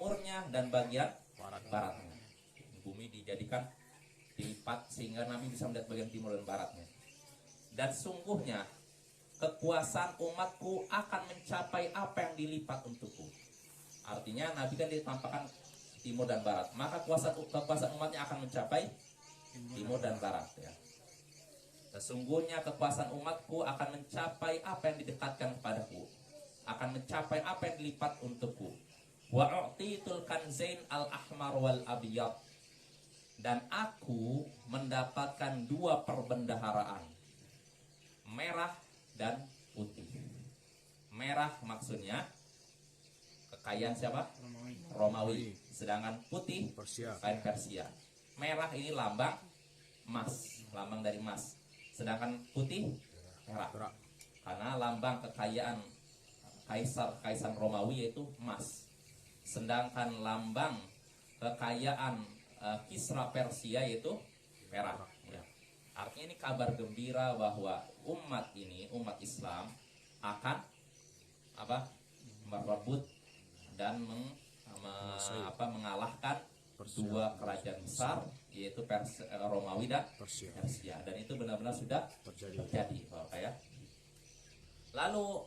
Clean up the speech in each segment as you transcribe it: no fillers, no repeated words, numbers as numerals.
timurnya dan bagian baratnya. Bumi dijadikan dilipat sehingga Nabi bisa melihat bagian timur dan baratnya. Dan sungguhnya kekuasaan umatku akan mencapai apa yang dilipat untukku. Artinya Nabi kan ditampakkan timur dan barat, maka kekuasaan umatnya akan mencapai timur dan barat ya. Sesungguhnya kekuasaan umatku akan mencapai apa yang didekatkan kepadaku, akan mencapai apa yang dilipat untukku. Wa u'titul kanzain al-ahmar wal abyad, dan aku mendapatkan dua perbendaharaan, merah dan putih. Merah maksudnya kekayaan siapa? Romawi. Sedangkan putih kain Persia. Merah ini lambang emas, lambang dari emas. Sedangkan putih perak. Karena lambang kekayaan kaisar Romawi yaitu emas. Sedangkan lambang kekayaan Kisra Persia yaitu perak. Ya. Artinya ini kabar gembira bahwa umat Islam akan merebut dan mengalahkan dua kerajaan besar yaitu Romawi dan Persia, dan itu benar-benar sudah terjadi Bapak ya. Lalu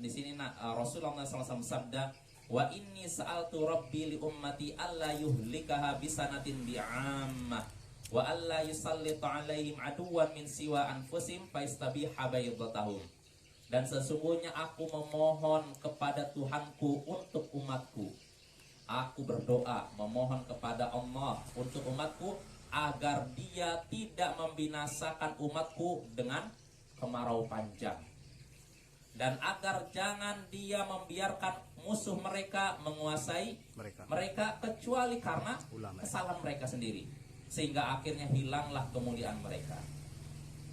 di sini Rasulullah SAW sabda, wa inni sa'altu rabbi li ummati alla yuhlikaha bisanatin bi'ammah wa alla yusallitu alaihim aduwan min siwa anfusim faistabiha baydatahum. Dan sesungguhnya aku memohon kepada Tuhanku untuk umatku. Aku berdoa memohon kepada Allah untuk umatku agar dia tidak membinasakan umatku dengan kemarau panjang, dan agar jangan dia membiarkan musuh mereka menguasai mereka kecuali karena kesalahan mereka sendiri, sehingga akhirnya hilanglah kemuliaan mereka.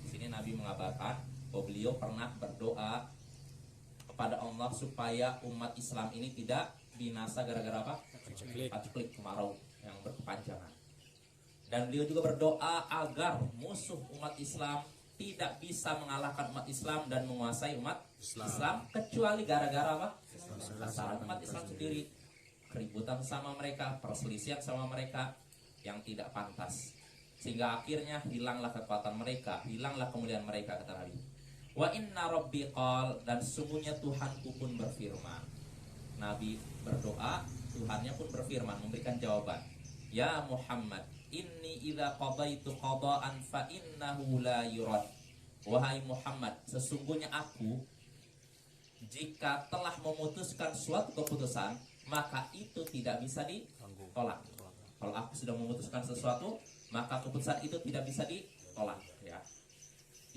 Di sini Nabi mengabarkan bahwa beliau pernah berdoa kepada Allah supaya umat Islam ini tidak binasa gara-gara apa? Paceklik, kemarau yang berkepanjangan. Dan beliau juga berdoa agar musuh umat Islam tidak bisa mengalahkan umat Islam dan menguasai umat Islam kecuali gara-gara apa? Kesalahan umat Islam sendiri, keributan sama mereka, perselisihan sama mereka yang tidak pantas, sehingga akhirnya hilanglah kekuatan mereka, hilanglah kemuliaan mereka, kata Nabi. Wa inna rabbi qal, dan sungguhnya Tuhanku pun berfirman. Nabi berdoa, Tuhannya pun berfirman, memberikan jawaban. Ya Muhammad, inni idza qadaitu qada'an fa innahu la yurad. Wahai Muhammad, sesungguhnya aku jika telah memutuskan suatu keputusan, maka itu tidak bisa ditolak. Kalau aku sudah memutuskan sesuatu, maka keputusan itu tidak bisa ditolak ya.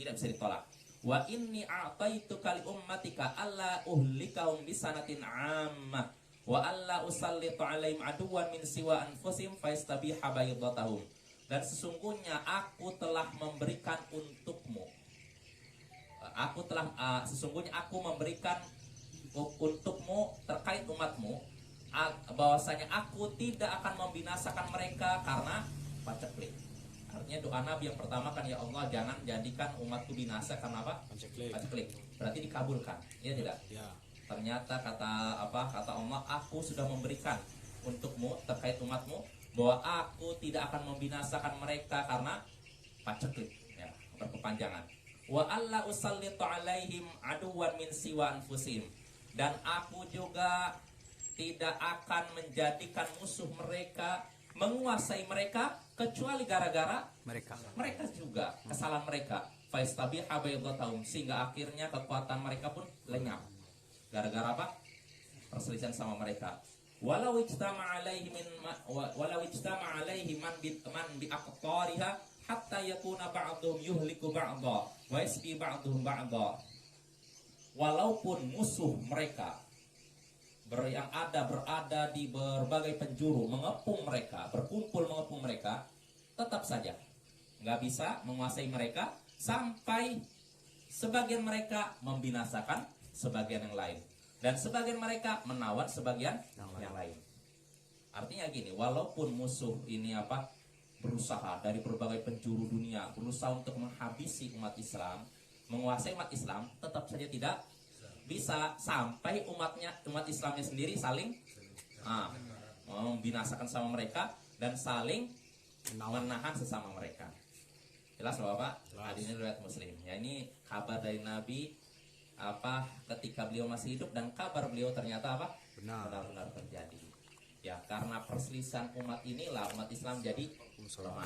Tidak bisa ditolak. Wa inni a'taitu kali ummatika alla uhlikahum bisanatin 'ammah wa alla usallitu 'alaihim aduwan min siwa anfusihim faistabiha baydatahum. Dan sesungguhnya aku telah memberikan untukmu, sesungguhnya aku memberikan untukmu terkait umatmu, bahwasanya aku tidak akan membinasakan mereka karena paceklik. Artinya doa Nabi yang pertama kan, ya Allah jangan jadikan umatku binasa karena apa? Paceklik. Berarti dikabulkan, ya tidak? Ya. Ternyata kata Allah, aku sudah memberikan untukmu terkait umatmu bahwa aku tidak akan membinasakan mereka karena paceklik, ya, berkepanjangan. Wa alla usallitu alaihim aduwan min siwa anfusihim, dan aku juga tidak akan menjadikan musuh mereka menguasai mereka kecuali gara-gara mereka juga kesalahan mereka. Faistabiha baydatahum, sehingga akhirnya kekuatan mereka pun lenyap gara-gara apa? Perselisihan sama mereka. Walau ijtama alaihi man bi aqtariha hatta yakuna ba'dhum yuhliku ba'dha wa yasbi ba'dhum ba'dha. Walaupun musuh mereka yang berada di berbagai penjuru berkumpul mengepung mereka, tetap saja nggak bisa menguasai mereka sampai sebagian mereka membinasakan sebagian yang lain dan sebagian mereka menawan sebagian yang lain. Artinya gini, walaupun musuh ini berusaha dari berbagai penjuru dunia, berusaha untuk menghabisi umat Islam, menguasai umat Islam, tetap saja tidak bisa sampai umat Islamnya sendiri saling membinasakan sama mereka dan saling menahan sesama mereka. Jelas Bapak? Hadirin riwayat Muslim. Ya, ini kabar dari Nabi ketika beliau masih hidup, dan kabar beliau ternyata benar-benar terjadi. Ya, karena perselisihan umat inilah umat Islam jadi lemah.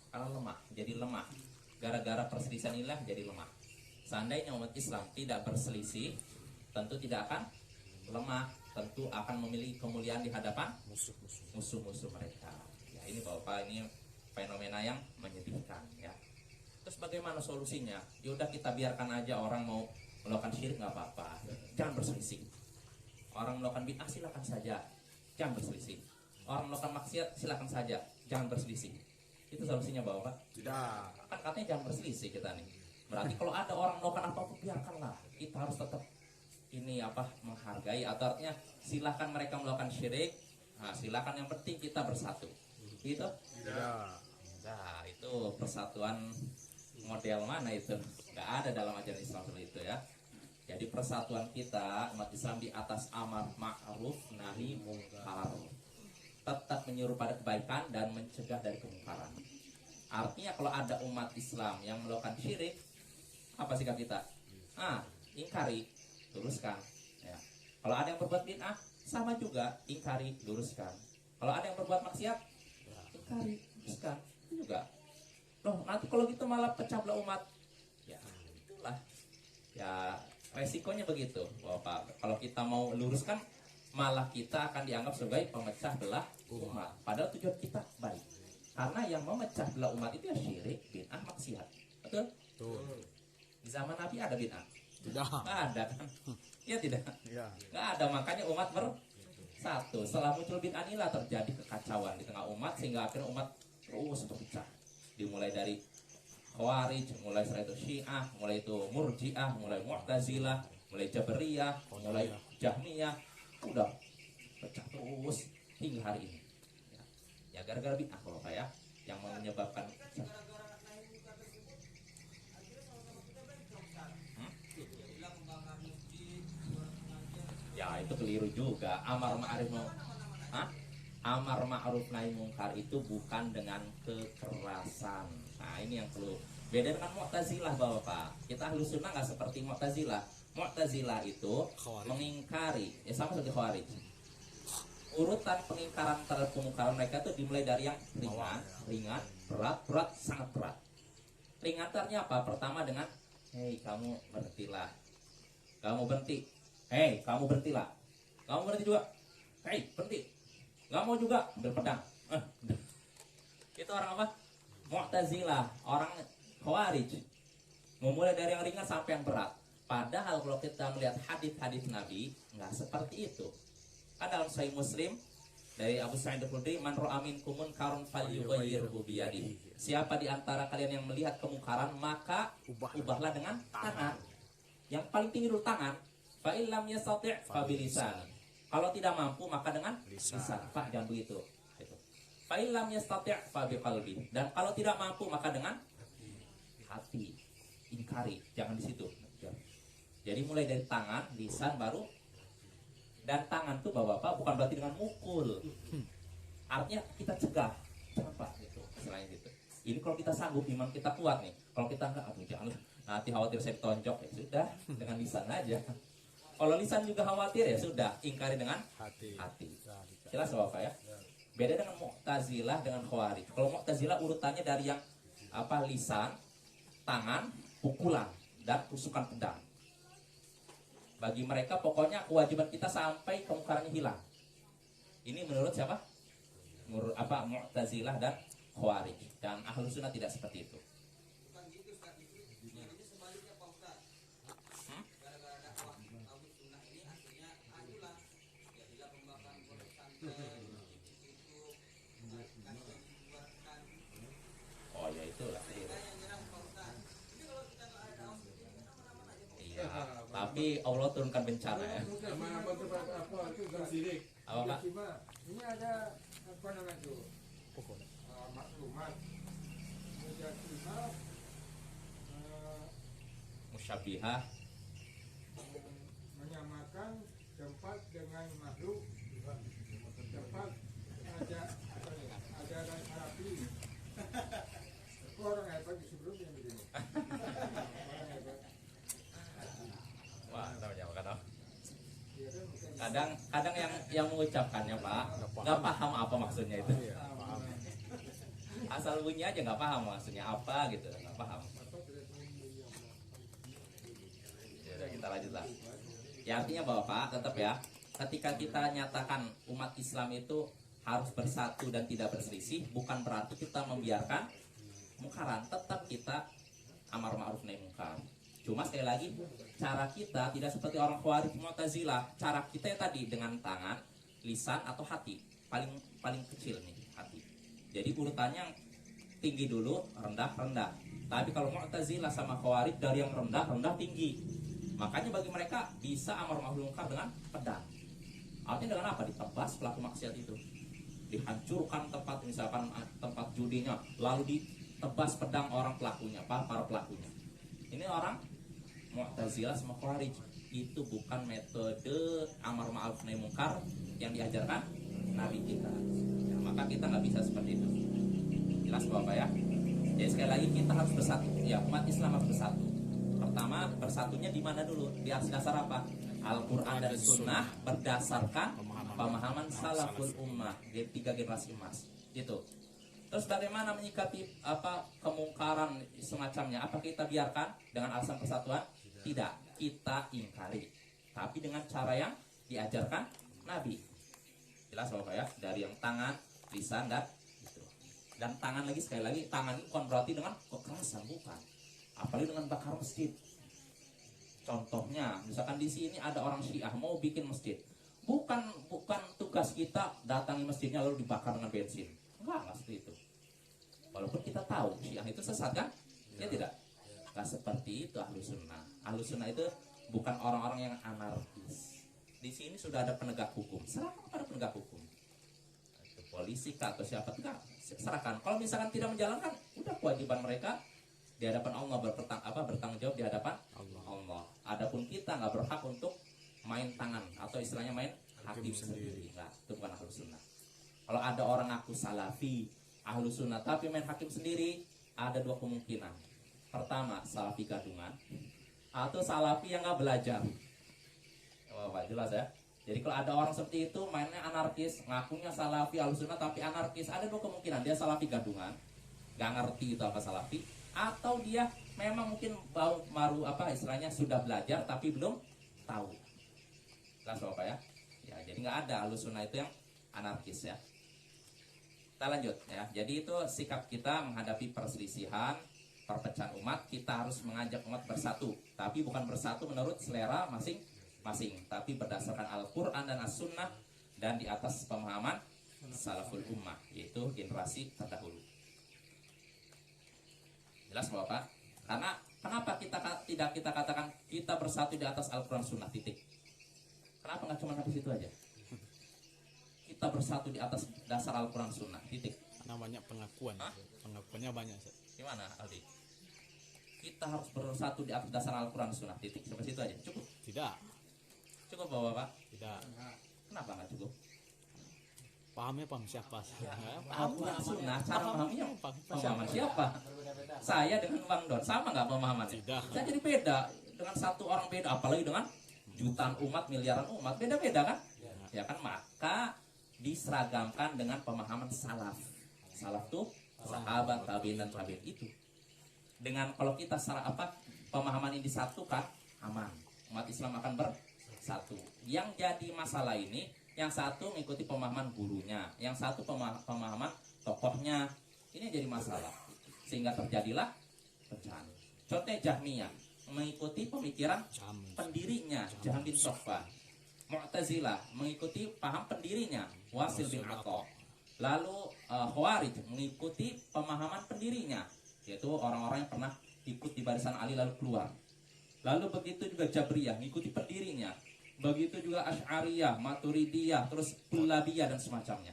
Karena lemah, jadi lemah. Gara-gara perselisihan inilah jadi lemah. Seandainya umat Islam tidak berselisih, tentu tidak akan lemah, tentu akan memiliki kemuliaan di hadapan musuh-musuh mereka. Ya, ini Bapak, ini fenomena yang menyedihkan ya. Terus bagaimana solusinya? Yaudah, kita biarkan aja orang mau melakukan syirik, nggak apa-apa, jangan berselisih. Orang melakukan bid'ah silakan saja, jangan berselisih. Orang melakukan maksiat silakan saja, jangan berselisih. Itu solusinya Bapak? Tidak. Kan katanya jangan berselisih kita nih. Berarti kalau ada orang melakukan apa-apa, biarkanlah. Kita harus tetap menghargai, atau artinya silakan mereka melakukan syirik. Nah, silakan, yang penting kita bersatu. Gitu? Tidak. Nah, itu persatuan model mana itu? Nggak ada dalam ajaran Islam seperti itu ya. Jadi persatuan kita umat Islam di atas amar ma'ruf nahi munkar, tetap menyuruh pada kebaikan dan mencegah dari kemungkaran. Artinya kalau ada umat Islam yang melakukan syirik, apa sikap kita? Ingkari, luruskan ya. Kalau ada yang berbuat bid'ah, sama juga, ingkari, luruskan. Kalau ada yang berbuat maksiat, ingkari, luruskan. Itu juga. Loh, nanti kalau gitu malah pecah belah umat. Ya, itulah. Ya, resikonya begitu. Bapak, kalau kita mau luruskan, malah kita akan dianggap sebagai pemecah belah umat. Padahal tujuan kita baik. Karena yang memecah belah umat itu ya syirik, bid'ah, maksiat. Betul? Betul. Di zaman Nabi ada bid'ah? Tidak. Nggak ada kan? Iya tidak? Ya. Nggak ada, makanya umat bersatu. Setelah muncul bid'ah inilah terjadi kekacauan di tengah umat, sehingga akhirnya umat terus berpecah. Dimulai dari Khawarij, mulai setelah itu Syiah, mulai itu Murji'ah, mulai Mu'tazilah, mulai Jabariyah, mulai Jahmiyah, udah pecah terus hingga hari ini. Ya gara-gara bid'ah Bapak ya, yang menyebabkan ya itu keliru juga. Amar ma'ruf nahi munkar itu bukan dengan kekerasan. Nah, ini yang perlu beda dengan Mu'tazilah Bapak. Kita Ahlus Sunnah nggak seperti Mu'tazilah. Mu'tazilah itu mengingkari, sama seperti Khawarij. Urutan pengingkaran terhadap kemungkaran mereka itu dimulai dari yang ringan, berat, sangat berat. Ringan artinya apa? Pertama dengan hei kamu berhentilah, kamu berhenti, hei kamu berhentilah, kamu berhenti juga, hei berhenti, nggak mau juga ambil pedang. Itu orang apa? Mu'tazilah, orang Khawarij. Memulai dari yang ringan sampai yang berat. Padahal kalau kita melihat hadis-hadis Nabi, nggak seperti itu. Kan dalam Sahih Muslim dari Abu Sa'id Al-Khudri, man ra'a minkum munkaran falyughayyirhu biyadihi. Siapa di antara kalian yang melihat kemungkaran, maka ubahlah dengan tangan. Yang paling tinggi dulu tangan. Fa illam yastati' fa bilisan. Kalau tidak mampu maka dengan lisan. Pak, jangan begitu. Fa illam yastati' fa biqalbi. Dan kalau tidak mampu maka dengan hati. Ingkari, jangan di situ. Jadi mulai dari tangan, lisan, baru. Dan tangan tuh Bapak bukan berarti dengan mukul. Artinya kita cegah. Jangan Pak gitu. Selain gitu. Ini kalau kita sanggup, iman kita kuat nih. Kalau kita enggak, aduh jangan. Nanti khawatir saya ditonjok, ya sudah, dengan lisan aja. Kalau lisan juga khawatir, ya sudah, ingkari dengan hati. Jelas Bapak ya? Beda dengan Mu'tazilah dengan Khawarij. Kalau Mu'tazilah urutannya dari yang lisan, tangan, pukulan, dan tusukan pedang. Bagi mereka pokoknya kewajiban kita sampai kemungkarannya hilang. Ini menurut siapa? Menurut Mu'tazilah dan Khawarij. Dan Ahlus Sunnah tidak seperti itu. Oh ya itulah. Iya. Tapi Allah turunkan bencana ya. Apa Pak? Ini ada apa namanya itu? Maklumat. Musyabihah. Menyamakan tempat dengan makhluk, tempat kadang yang mengucapkannya Pak nggak paham apa maksudnya itu. Iya, paham. Asal bunyi aja nggak paham maksudnya apa gitu, nggak paham. Ya, kita lanjut lah. Ya artinya bahwa Pak tetap ya, ketika kita nyatakan umat Islam itu harus bersatu dan tidak berselisih, bukan berarti kita membiarkan mungkaran. Tetap kita amar ma'ruf nahi mungkar. Cuma sekali lagi, cara kita tidak seperti orang Khawarij Mu'tazilah. Cara kita ya tadi dengan tangan, lisan atau hati. Paling kecil nih hati. Jadi urutannya yang tinggi dulu, rendah. Tapi kalau Mu'tazilah sama Khawarij dari yang rendah tinggi. Makanya bagi mereka bisa amar ma'ruf nahi mungkar dengan pedang. Artinya dengan apa? Ditebas pelaku maksiat itu. Dihancurkan tempat, misalkan tempat judinya, lalu ditebas pedang orang pelakunya, para pelakunya. Ini orang Mu'tazilah sama Khawarij. Itu bukan metode amar ma'ruf nahi mungkar yang diajarkan Nabi kita. Ya, maka kita nggak bisa seperti itu. Jelas Bapak ya? Jadi sekali lagi kita harus bersatu. Ya, umat Islam harus bersatu. Pertama, bersatunya di mana dulu? Di atas dasar apa? Al-Quran dan Sunnah berdasarkan pemahaman salaful ummah, 3 generasi emas. Gitu. Terus bagaimana menyikapi kemungkaran semacamnya? Apa kita biarkan dengan alasan persatuan? Tidak, kita ingkari. Tapi dengan cara yang diajarkan Nabi. Jelas Bapak ya? Dari yang tangan, lisan dan gitu. Dan tangan lagi sekali lagi, tangan itu bukan berarti dengan kekerasan, bukan. Apalagi dengan bakar masjid. Contohnya, misalkan di sini ada orang Syiah mau bikin masjid. Bukan tugas kita datangi masjidnya lalu dibakar dengan bensin. Enggak seperti itu. Walaupun kita tahu Syiah itu sesat kan? Ya tidak. Enggak seperti itu Ahlus Sunnah. Ahlus Sunnah itu bukan orang-orang yang anarkis. Di sini sudah ada penegak hukum. Serahkan kepada penegak hukum. Itu polisi atau siapa enggak, serahkan. Kalau misalkan tidak menjalankan, udah kewajiban mereka di hadapan Allah bertanggung jawab di hadapan Allah. Adapun kita nggak berhak untuk main tangan atau istilahnya main hakim sendiri. Nah, itu bukan Ahlus Sunnah. Kalau ada orang ngaku salafi, Ahlus Sunnah tapi main hakim sendiri, ada 2 kemungkinan. Pertama, salafi gadungan atau salafi yang nggak belajar. Oh, Pak, jelas ya. Jadi kalau ada orang seperti itu mainnya anarkis, ngakunya salafi Ahlus Sunnah tapi anarkis, ada 2 kemungkinan. Dia salafi gadungan, nggak ngerti itu apa salafi, atau dia memang mungkin baru istilahnya sudah belajar tapi belum tahu. Jelas Bapak ya? Ya, jadi nggak ada Ahlus Sunnah itu yang anarkis ya. Kita lanjut ya. Jadi itu sikap kita menghadapi perselisihan, perpecahan umat. Kita harus mengajak umat bersatu, tapi bukan bersatu menurut selera masing-masing, tapi berdasarkan Al-Quran dan As-Sunnah dan di atas pemahaman salaful ummah, yaitu generasi terdahulu. Jelas Bapak? Karena kenapa tidak kita katakan kita bersatu di atas Al-Quran Sunnah, titik. Kenapa nggak cuma di situ aja? Kita bersatu di atas dasar Al-Quran Sunnah, titik. Namanya pengakuan. Pengakuannya banyak. Gimana Aldi? Kita harus bersatu di atas dasar Al-Quran Sunnah, titik. Sampai situ aja, cukup? Tidak. Cukup Bapak? Tidak. Kenapa nggak cukup? Paham siapa? Al-Quran Sunnah, cara memahaminya pemahaman siapa? Saya dengan Bang Don sama nggak pemahamannya? Tidak. Saya jadi beda dengan satu orang beda, apalagi dengan jutaan umat, miliaran umat, beda-beda kan? Ya kan, maka diseragamkan dengan pemahaman salaf. Salaf tuh sahabat, tabi'in dan tabi'in itu. Dengan kalau kita pemahaman ini disatukan, aman. Umat Islam akan bersatu. Yang jadi masalah ini, yang satu mengikuti pemahaman gurunya, yang satu pemahaman tokohnya. Ini jadi masalah, sehingga terjadilah pecahan. Contohnya Jahmiyah mengikuti pemikiran pendirinya Jahm bin Safwan. Mu'tazilah mengikuti paham pendirinya Wasil bin Atha. Lalu Khawarij mengikuti pemahaman pendirinya, yaitu orang-orang yang pernah ikut di barisan Ali lalu keluar. Lalu begitu juga Jabriyah mengikuti pendirinya. Begitu juga Asy'ariyah, Maturidiyah, terus Kullabiyah dan semacamnya.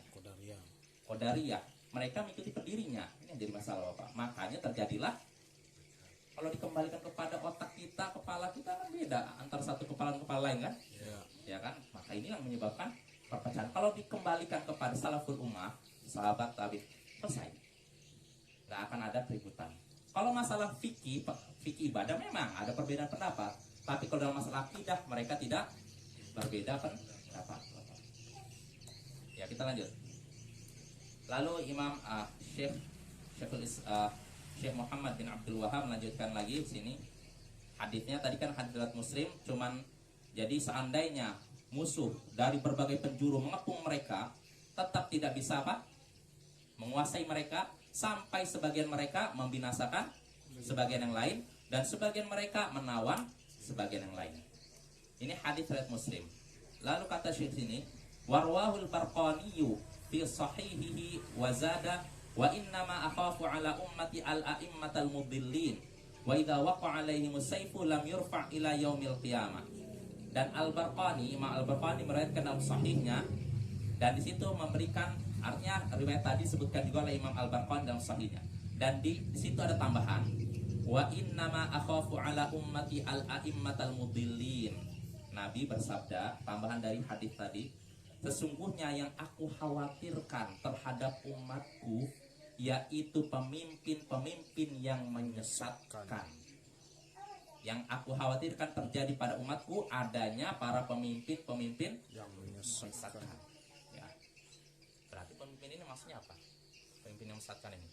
Qadariyah, mereka mengikuti pendirinya. Ini yang jadi masalah Bapak. Makanya terjadilah, kalau dikembalikan kepada otak kita, kepala kita kan beda antara satu kepala dan kepala lain kan? Ya kan? Maka ini yang menyebabkan perpecahan. Kalau dikembalikan kepada salaful ummah, sahabat tabi'in, selesai. Gak akan ada keributan. Kalau masalah fikih ibadah memang ada perbedaan pendapat. Tapi kalau dalam masalah akidah mereka tidak berbeda Apa? Ya, kita lanjut. Lalu Imam Syekh Muhammad bin Abdul Wahab melanjutkan lagi di sini. Hadisnya tadi kan hadis riwayat Muslim, cuman jadi seandainya musuh dari berbagai penjuru mengepung mereka, tetap tidak bisa apa? Menguasai mereka, sampai sebagian mereka membinasakan sebagian yang lain, dan sebagian mereka menawan sebagian yang lain. Ini hadis riwayat Muslim. Lalu kata Syekh sini, warwahul Barqaniyu fi sahihihi wa zada wa innama akhafu ala ummati al-a'immatal mudillin wa idza waqa'a alaihimus sayfu lam yurfa' ila yaumil qiyamah. Dan Al-Barqani, Imam Al-Barqani meriwayatkan dalam sahihnya, dan di situ memberikan artinya riwayat tadi disebutkan juga oleh Imam Al-Barqani dalam sahihnya, dan di situ ada tambahan wa innama akhafu ala ummati al-a'immatal mudillin. Nabi bersabda, tambahan dari hadis tadi, sesungguhnya yang aku khawatirkan terhadap umatku yaitu pemimpin-pemimpin yang menyesatkan. Yang aku khawatirkan terjadi pada umatku adanya para pemimpin-pemimpin yang menyesatkan. Ya. Berarti pemimpin ini maksudnya apa? Pemimpin yang menyesatkan ini?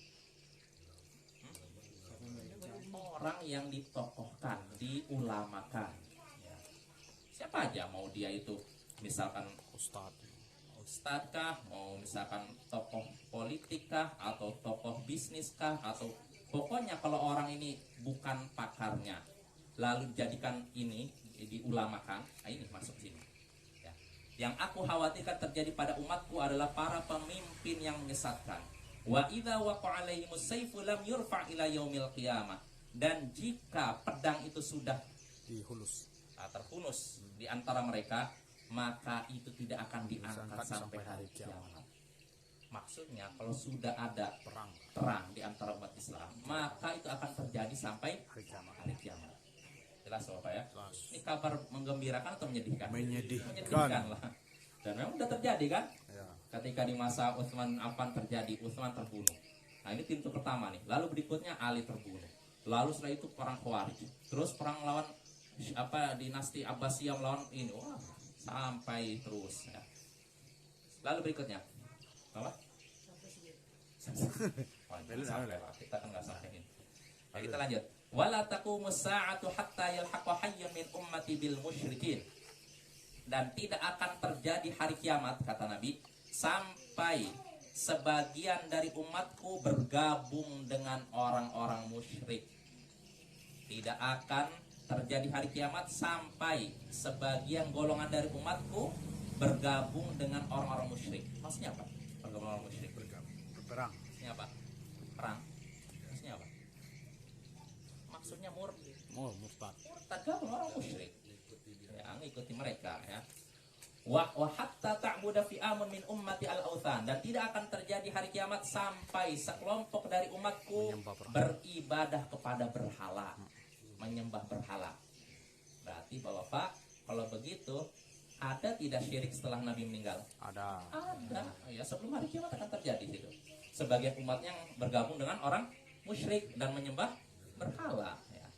Orang yang ditokohkan, diulamakan. Ya. Siapa aja, mau dia itu misalkan ustadz kah, mau misalkan tokoh politik kah, atau tokoh bisnis kah, atau pokoknya kalau orang ini bukan pakarnya lalu jadikan ini diulamakan, ini masuk sini ya. Yang aku khawatirkan terjadi pada umatku adalah para pemimpin yang menyesatkan. Wa idza waqa'a alaihimus sayfu lam yurfa' ila yaumil qiyamah. Dan jika pedang itu sudah terhunus di antara mereka, maka itu tidak akan diangkat sampai hari kiamat. Maksudnya kalau sudah ada perang di antara umat Islam, maka itu akan terjadi sampai hari kiamat. Jelas Bapak ya? Ini kabar menggembirakan atau menyedihkan? Menyedihkan lah. Dan memang sudah terjadi kan? Ya. Ketika di masa Utsman Affan terjadi, Utsman terbunuh. Nah ini pintu pertama nih. Lalu berikutnya Ali terbunuh. Lalu setelah itu perang Khawarij. Terus perang melawan dinasti Abbasiyah melawan ini. Wah, sampai terus ya. Lalu berikutnya apa? Kita kan nggak sampein. Nah, kita lanjut. Wala taqumus sa'atu hatta yalhaqa hayyun min ummati bil musyrikin. Dan tidak akan terjadi hari kiamat, kata Nabi, sampai sebagian dari umatku bergabung dengan orang-orang musyrik. Tidak akan terjadi hari kiamat sampai sebagian golongan dari umatku bergabung dengan orang-orang musyrik. Maksudnya apa? Bergabung orang musyrik. Berperang. Maksudnya apa? Perang. Maksudnya apa? Maksudnya murtad. Murtad gabung orang musyrik. Ya, ngikuti mereka ya. Wa hatta ta'budu fi amun min ummati al-authan. Dan tidak akan terjadi hari kiamat sampai sekelompok dari umatku beribadah kepada berhala. Menyembah berhala. Berarti Bapak, kalau begitu ada tidak syirik setelah Nabi meninggal? Ada. Ya, sebelum hari kiamat akan terjadi itu. Sebagian umatnya yang bergabung dengan orang musyrik dan menyembah berhala. Ya.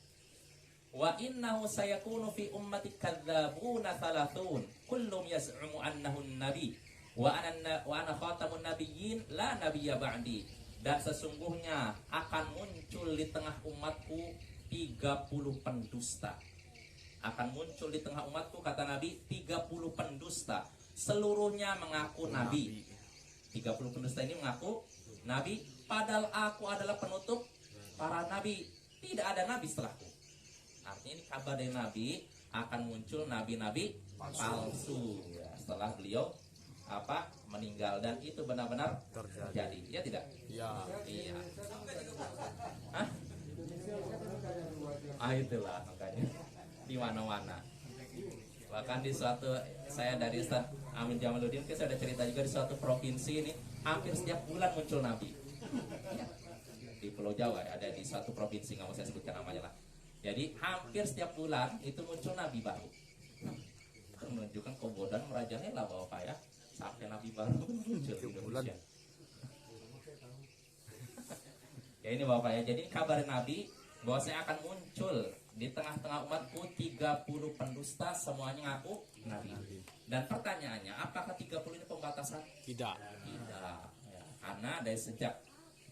Wa innahu sayakunu fi ummati kadzabuna thalathun kullum yaz'umu annahu nabi wa ana khatamun nabiyyin la nabiyya ba'di. Dan sesungguhnya akan muncul di tengah umatku 30 pendusta. Akan muncul di tengah umatku, kata Nabi, 30 pendusta. Seluruhnya mengaku Nabi. 30 pendusta ini mengaku Nabi, padahal aku adalah penutup para Nabi. Tidak ada Nabi setelahku. Artinya ini kabar dari Nabi, akan muncul Nabi-Nabi palsu ya, setelah beliau meninggal. Dan itu benar-benar terjadi. Ya tidak? Ya. Iya. Hah? Itulah makanya di mana-mana. Bahkan di suatu, saya dari Ustaz Amin Jamaluddin, saya ada cerita juga di suatu provinsi ini hampir setiap bulan muncul Nabi ya. Di Pulau Jawa ada di suatu provinsi, nggak mau saya sebutkan namanya lah. Jadi hampir setiap bulan itu muncul Nabi baru, menunjukkan kebodohan merajalela Bapak ya, sampai Nabi baru muncul di Indonesia. Ya ini Bapak ya, jadi kabar Nabi bahwa saya akan muncul di tengah-tengah umatku 30 pendusta, semuanya ngaku Nabi. Dan pertanyaannya, apakah 30 ini pembatasan? Tidak. Tidak. Ya, karena dari sejak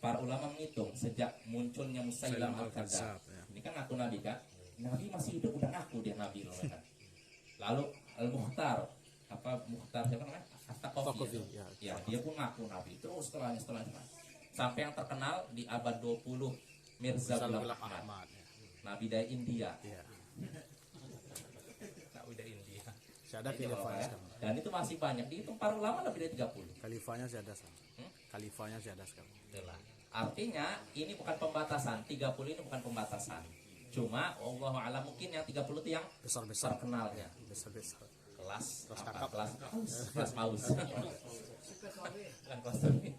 para ulama menghitung sejak munculnya Musailam al-Kadzab. Ini kan ngaku nabi kan? Nabi masih hidup udah ngaku dia nabi loh kan. Lalu Al-Mukhtar, Mukhtar siapa namanya? At-Taqafi. Ya, dia pun ngaku nabi. Terus setelahnya sampai yang terkenal di abad 20 Mirza Ghulam Ahmad. Nabi dari India. Iya. Nabi dari India. Saya ada khalifahnya sekarang. Dan itu masih banyak. Dihitung para ulama lebih dari 30. Khalifahnya saya ada sekarang. Khalifahnya saya ada sekarang. Itulah. Artinya ini bukan pembatasan, 30 ini bukan pembatasan. Cuma Allah alam mungkin yang 30 itu yang Besar-besar. terkenalnya. Besar-besar. Kelas kakap. kelas paus. Bukan kelas ini.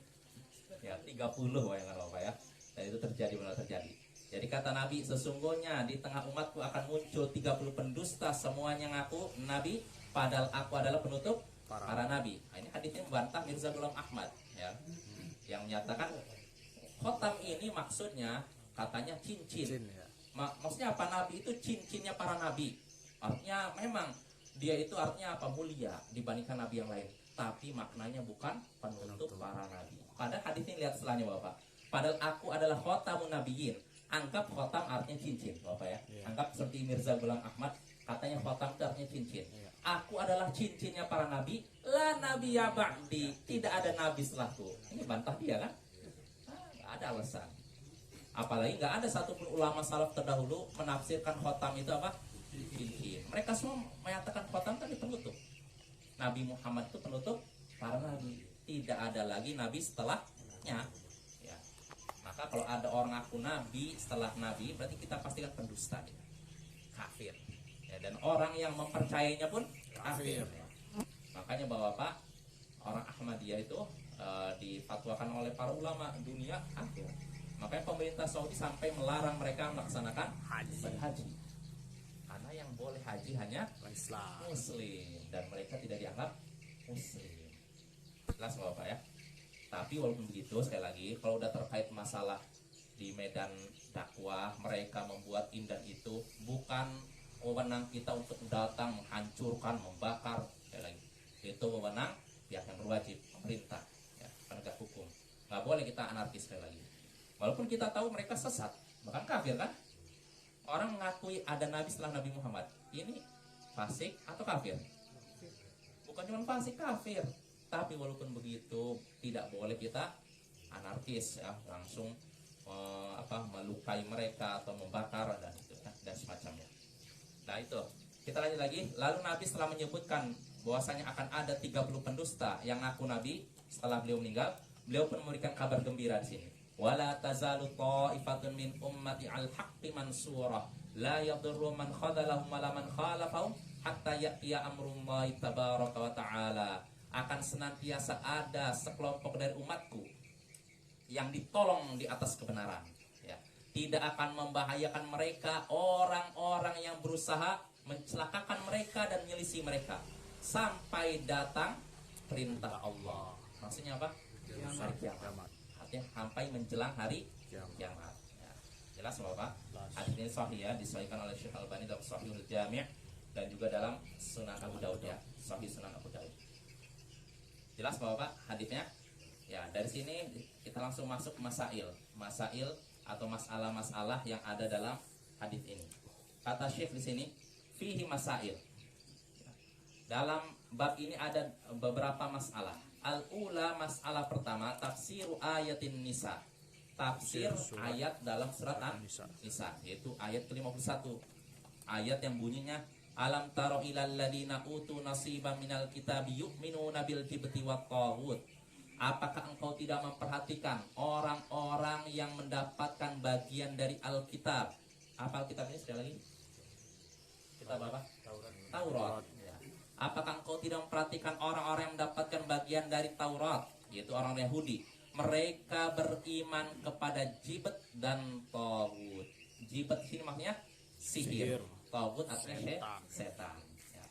Ya 30 yang apa ya. Dan itu terjadi benar terjadi. Jadi kata Nabi, sesungguhnya di tengah umatku akan muncul 30 pendusta, semuanya ngaku Nabi, padahal aku adalah penutup para nabi. Nah, ini hadisnya membantah Mirza Ghulam Ahmad ya. Yang menyatakan khotam ini maksudnya katanya cincin. Ya. Maksudnya apa? Nabi itu cincinnya para nabi. Artinya memang dia itu artinya apa? Mulia dibandingkan nabi yang lain. Tapi maknanya bukan penutup para nabi. Padahal hadis ini lihat setelahnya Bapak. Padahal aku adalah khotamun nabiyyin. Anggap khotam artinya cincin Bapak ya. Anggap seperti Mirza Ghulam Ahmad katanya khotam itu artinya cincin. Aku adalah cincinnya para nabi. La nabiyya ba'di. Tidak ada nabi setelahku. Ini bantah dia kan? Ada alasan. Apalagi nggak ada satupun ulama salaf terdahulu menafsirkan khotam itu apa? Cincin. Mereka semua menyatakan khotam tadi penutup. Nabi Muhammad itu penutup para nabi. Tidak ada lagi nabi setelahnya. Ya. Maka kalau ada orang ngaku nabi setelah nabi, berarti kita pastikan pendusta dia. Kafir. Ya, dan orang yang mempercayainya pun kafir. Ya. Makanya Bapak, orang Ahmadiyah itu difatwakan oleh para ulama dunia akhir. Makanya pemerintah Saudi sampai melarang mereka melaksanakan haji. Karena yang boleh haji hanya Muslim dan mereka tidak dianggap Muslim. Jelas Bapak ya. Tapi walaupun begitu sekali lagi, kalau udah terkait masalah di medan dakwah, mereka membuat indah itu bukan wewenang kita untuk datang menghancurkan, membakar. Sekali lagi, itu wewenang pihak yang berwajib, pemerintah. Penegak hukum. Nggak boleh kita anarkis sekali lagi. Walaupun kita tahu mereka sesat, bahkan kafir kan? Orang mengakui ada nabi setelah Nabi Muhammad. Ini fasik atau kafir? Bukan cuma fasik, kafir. Tapi walaupun begitu, tidak boleh kita anarkis ya, langsung melukai mereka atau membakar dan itu ya, dan semacamnya. Nah itu. Kita lanjut lagi. Lalu Nabi setelah menyebutkan bahwasanya akan ada 30 pendusta yang ngaku nabi setelah beliau meninggal, beliau pun memberikan kabar gembira di sini. Wala tazalu ta'ifatun min ummati al-haqqi mansura la yadurru man khadalahum wala man khalafahum hatta ya'tiya amrullahi tabaraka wa ta'ala. Akan senantiasa ada sekelompok dari umatku yang ditolong di atas kebenaran ya. Tidak akan membahayakan mereka orang-orang yang berusaha mencelakakan mereka dan menyelisih mereka sampai datang perintah Allah. Maksudnya apa? Hari kiamat. Artinya sampai menjelang hari kiamat. Ya. Jelas Bapak? Hadis ini sahih ya, disahihkan oleh Syekh Albani dalam Sahihul Jami' dan juga dalam Sunan Abu Daud ya, Sahih Sunan Abu Daud. Jelas Bapak hadisnya? Ya, dari sini kita langsung masuk masail atau masalah-masalah yang ada dalam hadis ini. Kata Syekh di sini, fihi masail. Dalam bab ini ada beberapa masalah. Al-ula, masalah pertama, tafsir ayatin nisa. Tafsir ayat dalam surat An-Nisa, yaitu ayat ke-51. Ayat yang bunyinya alam taro ilal ladina utu nasiban minal kitabi yu'minuna bil jibti wat taghut. Apakah engkau tidak memperhatikan orang-orang yang mendapatkan bagian dari Alkitab? Apa Alkitab ini sekali lagi? Kitab apa? Taurat. Ya. Apakah engkau tidak memperhatikan orang-orang yang mendapatkan bagian dari Taurat, yaitu orang Yahudi? Mereka beriman kepada jibt dan taghut. Jibt di sini maksudnya sihir. Taghut artinya setan. Ya.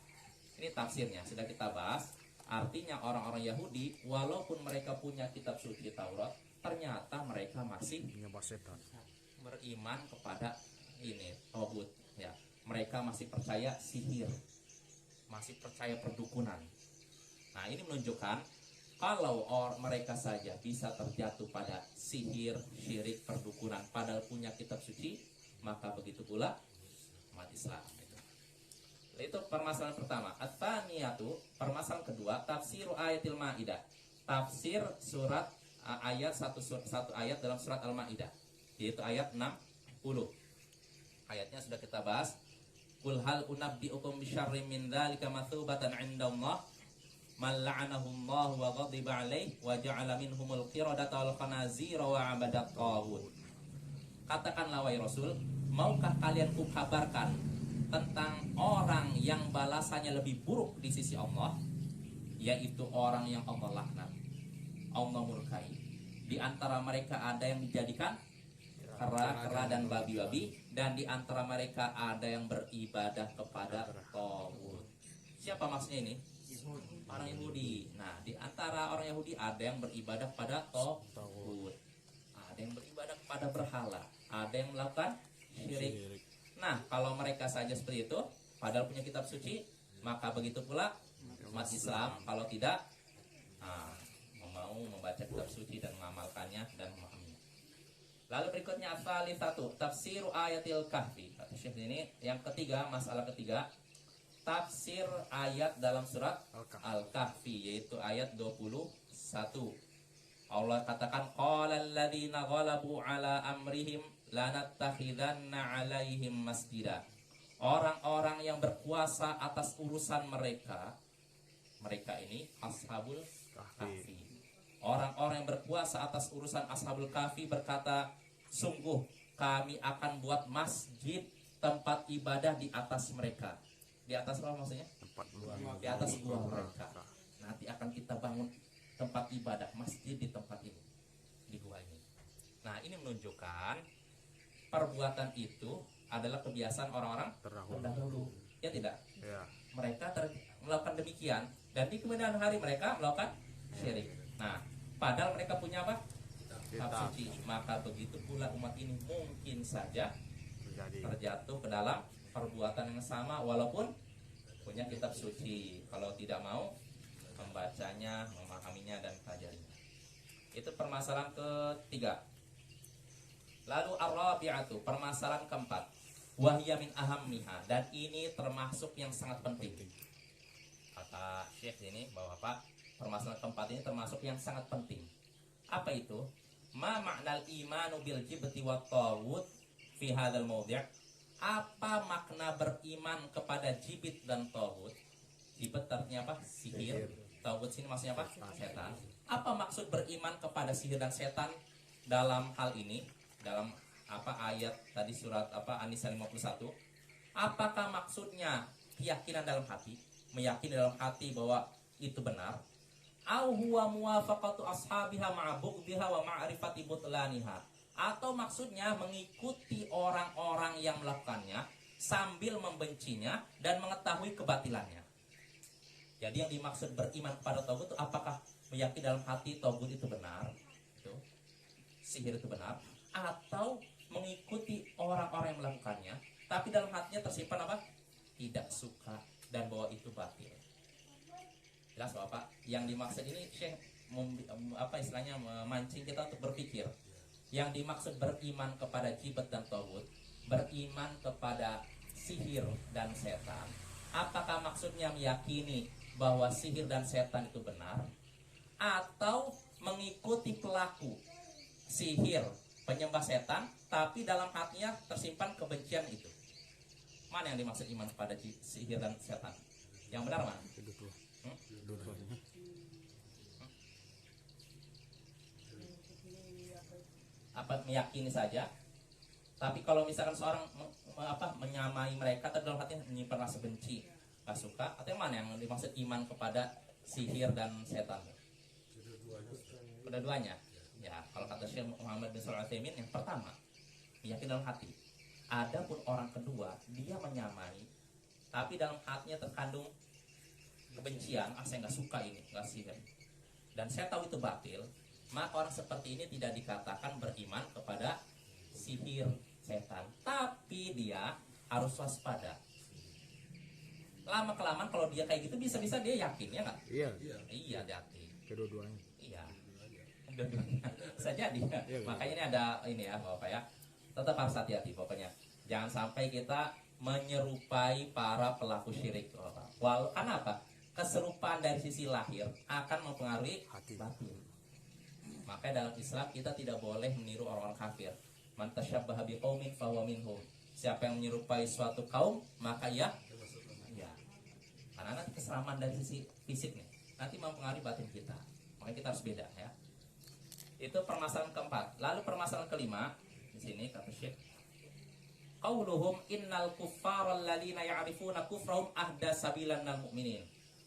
Ini tafsirnya sudah kita bahas. Artinya orang-orang Yahudi walaupun mereka punya kitab suci Taurat, ternyata mereka masih beriman kepada ini taghut. Ya. Mereka masih percaya sihir. masih percaya perdukunan. Nah, ini menunjukkan kalau mereka saja bisa terjatuh pada sihir, syirik, perdukunan padahal punya kitab suci, maka begitu pula umat Islam. Itu permasalahan pertama. At-tsaniyatu, permasalahan kedua, tafsir ayatil Maidah. Tafsir surat ayat satu ayat dalam surat Al-Maidah, yaitu ayat 60. Ayatnya sudah kita bahas. Qul hal unabbiukum bisyarrim min dzalika matsubatan 'indallah man la'anahu Allah wa ghadiba 'alaihi wa ja'ala minhumul qiradata wal khanazira wa 'abadat taghut. Katakanlah wahai Rasul, maukah kalian kukabarkan tentang orang yang balasannya lebih buruk di sisi Allah, yaitu orang yang Allah laknat, Allah murkai. Di antara mereka ada yang dijadikan kera dan babi-babi, dan di antara mereka ada yang beribadah kepada taghut. Siapa maksudnya ini? Orang Yahudi. Nah, di antara orang Yahudi ada yang beribadah pada taghut, ada yang beribadah kepada berhala, ada yang melakukan syirik. Nah, kalau mereka saja seperti itu, padahal punya kitab suci, maka begitu pula umat Islam kalau tidak mau membaca kitab suci dan mengamalkannya dan memahaminya. Lalu berikutnya satu tafsir ayatil kahfi. Kata Syekh ini yang ketiga, masalah ketiga, tafsir ayat dalam surat Al-Kahfi, yaitu ayat 21. Allah katakan qalal ladzina ghalabu ala amrihim lanattakhidanna alaihim masjida. Orang-orang yang berkuasa atas urusan mereka ini ashabul kahfi. Orang-orang yang berkuasa atas urusan ashabul kahfi berkata, sungguh kami akan buat masjid, tempat ibadah di atas mereka. Di atas apa maksudnya? Di atas gua mereka. Nanti akan kita bangun tempat ibadah, masjid di tempat ini, di gua ini. Nah, ini menunjukkan perbuatan itu adalah kebiasaan orang-orang terdahulu. Ya tidak? Ya. Mereka melakukan demikian, dan di kemudian hari mereka melakukan syirik. Nah, padahal mereka punya apa? Kitab suci. Maka begitu pula umat ini mungkin saja terjatuh ke dalam perbuatan yang sama walaupun punya kitab suci, kalau tidak mau membacanya, memahaminya dan pelajarinya. Itu permasalahan ketiga. Lalu ar-rabi'atu, permasalahan keempat, wahya min ahammiha, dan ini termasuk yang sangat penting. Kata Syekh ini bahwa apa? Permasalahan keempat ini termasuk yang sangat penting. Apa itu? Ma ma'nal imanu bil jibti wat taghut fi hadzal mawdi'. Apa makna beriman kepada jibit dan taghut? Jibit artinya apa? Sihir. Taghut sini maksudnya apa? Setan. Apa maksud beriman kepada sihir dan setan dalam hal ini? Dalam apa ayat tadi surat apa An-Nisa 51? Apakah maksudnya keyakinan dalam hati, meyakini dalam hati bahwa itu benar? Au huwa muwafaqatu ashabiha ma'a bughdiha wa ma'rifati butlaniha? Atau maksudnya mengikuti orang-orang yang melakukannya sambil membencinya dan mengetahui kebatilannya? Jadi yang dimaksud beriman kepada taghut itu apakah meyakini dalam hati taghut itu benar? Itu sihir itu benar, atau mengikuti orang-orang yang melakukannya tapi dalam hatinya tersimpan apa? Tidak suka dan bahwa itu batil. Jelas Bapak? Yang dimaksud ini Syekh apa istilahnya memancing kita untuk berpikir. Yang dimaksud beriman kepada jibet dan taghut, beriman kepada sihir dan setan, apakah maksudnya meyakini bahwa sihir dan setan itu benar, atau mengikuti pelaku sihir, penyembah setan, tapi dalam hatinya tersimpan kebencian itu? Mana yang dimaksud iman kepada sihir dan setan? Yang benar mana? Apa meyakini saja? Tapi kalau misalkan seorang menyamai mereka, tapi dalam hatinya menyimpan rasa benci, gak suka, atau yang mana yang dimaksud iman kepada sihir dan setan? Kedua-duanya. Ya, kalau kata Syekh Muhammad bin Shalih Al-Utsaimin, yang pertama meyakini dalam hati. Adapun orang kedua, dia menyamai, tapi dalam hatinya terkandung kebencian, saya nggak suka ini, nggak sihir, dan saya tahu itu batil. Maka orang seperti ini tidak dikatakan beriman kepada sihir setan, tapi dia harus waspada. Lama kelamaan kalau dia kayak gitu bisa-bisa dia yakin ya nggak? Iya, Iya yakin. kedua-duanya. Iya. Bisa jadi. Iya. Makanya ini ada ini ya Bapak ya. Tetap harus hati-hati pokoknya. Jangan sampai kita menyerupai para pelaku syirik Bapak. Karena apa? Keserupaan dari sisi lahir akan mempengaruhi Hati. batin. Makanya dalam Islam kita tidak boleh meniru orang-orang kafir. Man tasyabbaha biqaumin fahuwa minhum. Siapa yang menyerupai suatu kaum, maka ya. Karena nanti keseraman dari sisi fisik nih, nanti mempengaruhi batin kita. Makanya kita harus beda ya. Itu permasalahan keempat. Lalu permasalahan kelima di sini kata Syekh, qauluhum innal kuffara alladziina ya'rifuna kufrahum ahda sabilan lil mu'minin.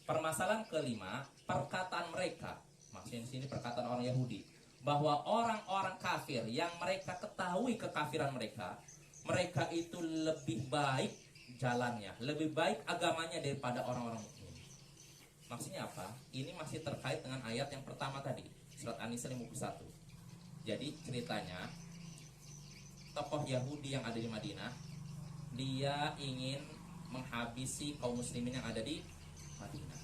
Permasalahan kelima, perkataan mereka. Maksudnya di sini perkataan orang Yahudi bahwa orang-orang kafir yang mereka ketahui kekafiran mereka, mereka itu lebih baik jalannya, lebih baik agamanya daripada orang-orang mukmin. Maksudnya apa? Ini masih terkait dengan ayat yang pertama tadi, surat An-Nisa 51. Jadi ceritanya tokoh Yahudi yang ada di Madinah, dia ingin menghabisi kaum muslimin yang ada di Madinah.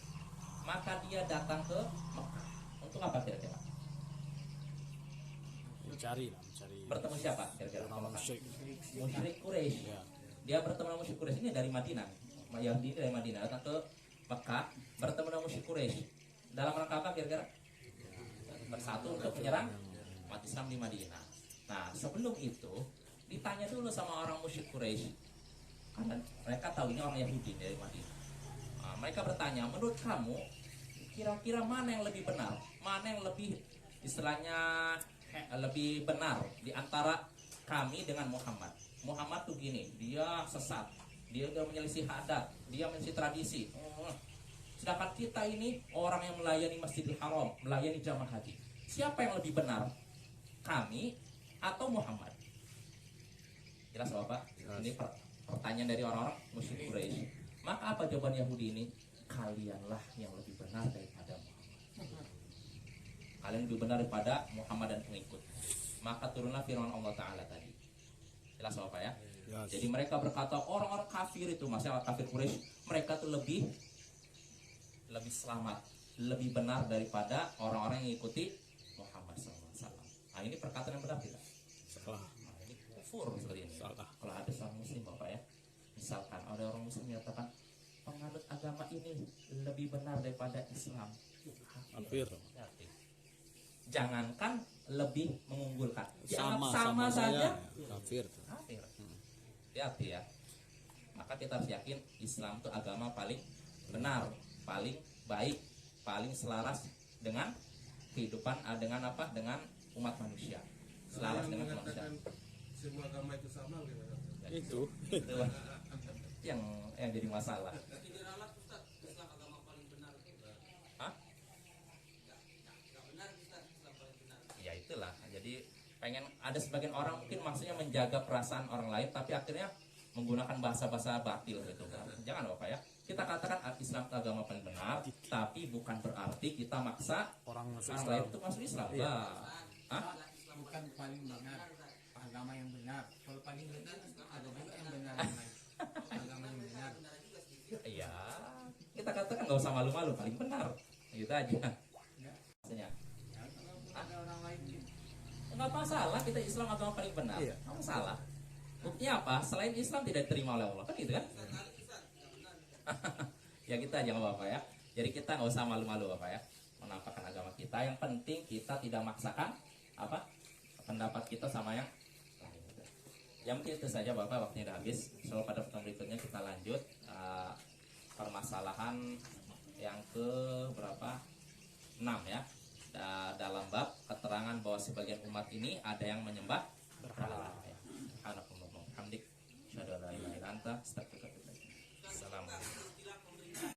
Maka dia datang ke Mekah. Untuk apa kira-kira? Mencari. Bertemu siapa kira-kira? Orang musyrik. Musyrik Quraisy. Ya. Dia bertemu dengan musyrik Quraisy ini dari Madinah. Yahudi ini dari Madinah datang ke Mekah, bertemu dengan musyrik Quraisy. Dalam rangka apa kira-kira? Bersatu untuk menyerang umat Islam di Madinah. Nah, sebelum itu ditanya dulu sama orang musyrik Quraisy. Karena mereka tahu ini orang Yahudi dari Madinah. Nah, mereka bertanya, menurut kamu kira-kira mana yang lebih benar? Mana yang lebih istilahnya lebih benar di antara kami dengan Muhammad? Muhammad tuh gini, dia sesat, dia udah menyelisih adat, dia menyelisih tradisi. Sedangkan kita ini orang yang melayani Masjidil Haram, melayani jamaah haji. Siapa yang lebih benar? Kami atau Muhammad? Jelas Bapak? Ini pertanyaan dari orang-orang musyrik Quraisy. Maka apa jawaban Yahudi ini? Kalianlah yang lebih benar daripada Muhammad. Kalian lebih benar daripada Muhammad dan pengikut. Maka turunlah firman Allah Ta'ala tadi. Jelas Bapak ya? Yes. Jadi mereka berkata orang-orang kafir itu, masalah kafir Quraisy, mereka tuh lebih selamat, lebih benar daripada orang-orang yang mengikuti Muhammad SAW. Nah ini perkataan yang benar tidak? Salah. Nah, ini kufur seperti ini. Salah. Kalau ada seorang muslim Bapak ya, misalkan ada orang muslim menyatakan penganut agama ini lebih benar daripada Islam. Hampir. Jangankan lebih mengunggulkan, Sama saja kafir. kafir. Hati-hati ya. Maka kita harus yakin Islam itu agama paling benar, paling baik, paling selaras dengan kehidupan, dengan apa? Dengan umat manusia. Selaras dengan manusia. Semua agama itu sama gitu. Itu yang jadi masalah. Hah? Ya itulah. Jadi pengen ada sebagian orang mungkin maksudnya menjaga perasaan orang lain, tapi akhirnya menggunakan bahasa-bahasa batil gitu kan. Jangan Bapak ya. Kita katakan Islam itu agama paling benar, tapi bukan berarti kita maksa orang orang lain untuk masuk Islam. Hah? Bukan paling benar agama yang benar. Kalau paling benar ada juga yang benar yang lain. Agama yang benar. Iya. Kita katakan nggak usah malu-malu, paling benar. Gitu aja. Maksudnya. Ya, kalau ada orang lain Nggak masalah, kita Islam agama paling benar. Iya. Nggak masalah. Buktinya apa? Selain Islam tidak diterima oleh Allah, kan gitu kan? Ya kita aja Bapak ya. Jadi kita nggak usah malu-malu Bapak ya, menampakkan agama kita. Yang penting kita tidak maksakan apa pendapat kita sama yang lain. Yang penting itu saja Bapak, waktunya udah habis. So pada pertemuan berikutnya kita lanjut permasalahan yang ke berapa? 6 ya. Dalam bab keterangan bahwa sebagian umat ini ada yang menyembah berhala. Subhanakallahumma wa bihamdik, asyhadu an la ilaha illa anta, astaghfiruka